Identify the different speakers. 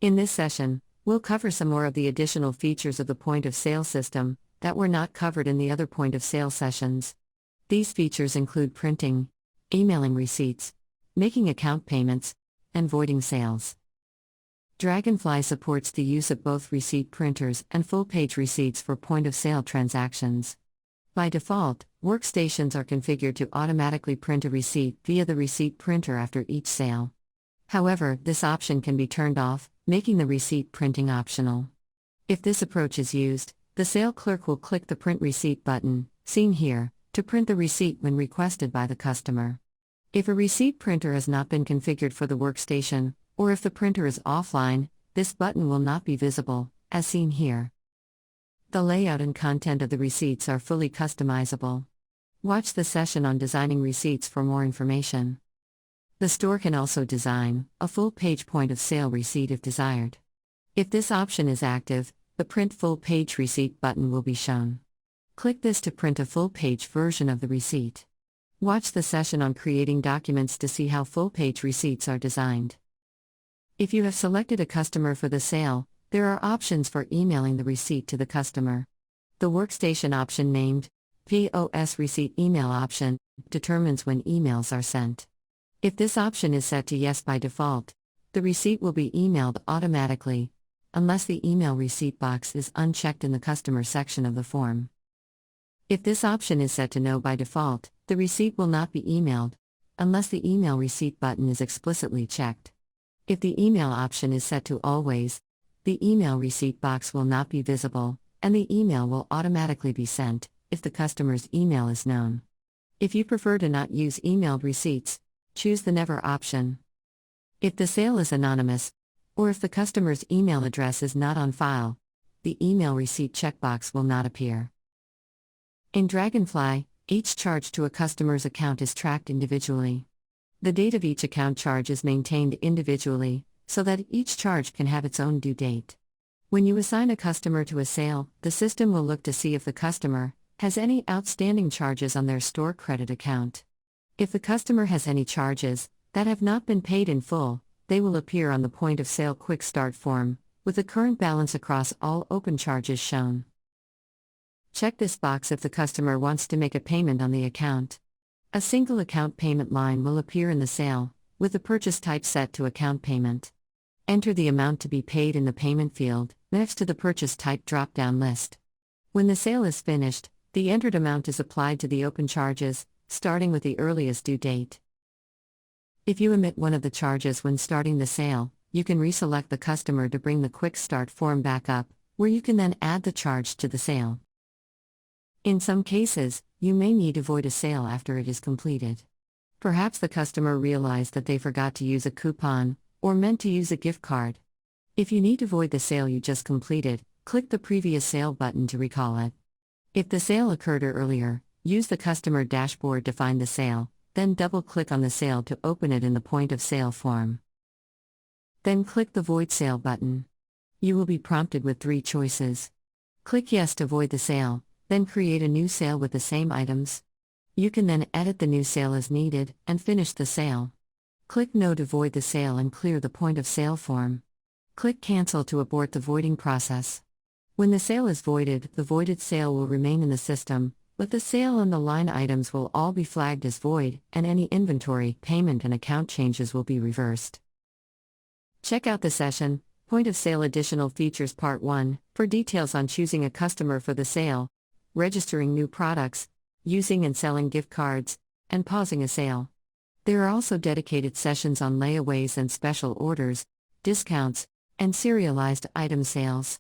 Speaker 1: In this session, we'll cover some more of the additional features of the point-of-sale system that were not covered in the other point-of-sale sessions. These features include printing, emailing receipts, making account payments, and voiding sales. Dragonfly supports the use of both receipt printers and full-page receipts for point-of-sale transactions. By default, workstations are configured to automatically print a receipt via the receipt printer after each sale. However, this option can be turned off, making the receipt printing optional. If this approach is used, the sale clerk will click the Print Receipt button, seen here, to print the receipt when requested by the customer. If a receipt printer has not been configured for the workstation, or if the printer is offline, this button will not be visible, as seen here. The layout and content of the receipts are fully customizable. Watch the session on designing receipts for more information. The store can also design a full-page point-of-sale receipt if desired. If this option is active, the Print Full-Page Receipt button will be shown. Click this to print a full-page version of the receipt. Watch the session on creating documents to see how full-page receipts are designed. If you have selected a customer for the sale, there are options for emailing the receipt to the customer. The workstation option named POS Receipt Email option determines when emails are sent. If this option is set to yes by default, the receipt will be emailed automatically, unless the email receipt box is unchecked in the customer section of the form. If this option is set to no by default, the receipt will not be emailed, unless the email receipt button is explicitly checked. If the email option is set to always, the email receipt box will not be visible, and the email will automatically be sent if the customer's email is known. If you prefer to not use emailed receipts, choose the Never option. If the sale is anonymous, or if the customer's email address is not on file, the email receipt checkbox will not appear. In Dragonfly, each charge to a customer's account is tracked individually. The date of each account charge is maintained individually, so that each charge can have its own due date. When you assign a customer to a sale, the system will look to see if the customer has any outstanding charges on their store credit account. If the customer has any charges that have not been paid in full, they will appear on the point-of-sale Quick Start form, with the current balance across all open charges shown. Check this box if the customer wants to make a payment on the account. A single account payment line will appear in the sale, with the purchase type set to account payment. Enter the amount to be paid in the payment field, next to the purchase type drop-down list. When the sale is finished, the entered amount is applied to the open charges, starting with the earliest due date. If you omit one of the charges when starting the sale, you can reselect the customer to bring the Quick Start form back up, where you can then add the charge to the sale. In some cases, you may need to void a sale after it is completed. Perhaps the customer realized that they forgot to use a coupon, or meant to use a gift card. If you need to void the sale you just completed, click the Previous Sale button to recall it. If the sale occurred earlier, use the customer dashboard to find the sale, then double-click on the sale to open it in the point-of-sale form. Then click the Void Sale button. You will be prompted with 3 choices. Click Yes to void the sale, then create a new sale with the same items. You can then edit the new sale as needed, and finish the sale. Click No to void the sale and clear the point-of-sale form. Click Cancel to abort the voiding process. When the sale is voided, the voided sale will remain in the system, but the sale and the line items will all be flagged as void, and any inventory, payment and account changes will be reversed. Check out the session, Point-of-Sale Additional Features Part 1, for details on choosing a customer for the sale, registering new products, using and selling gift cards, and pausing a sale. There are also dedicated sessions on layaways and special orders, discounts, and serialized item sales.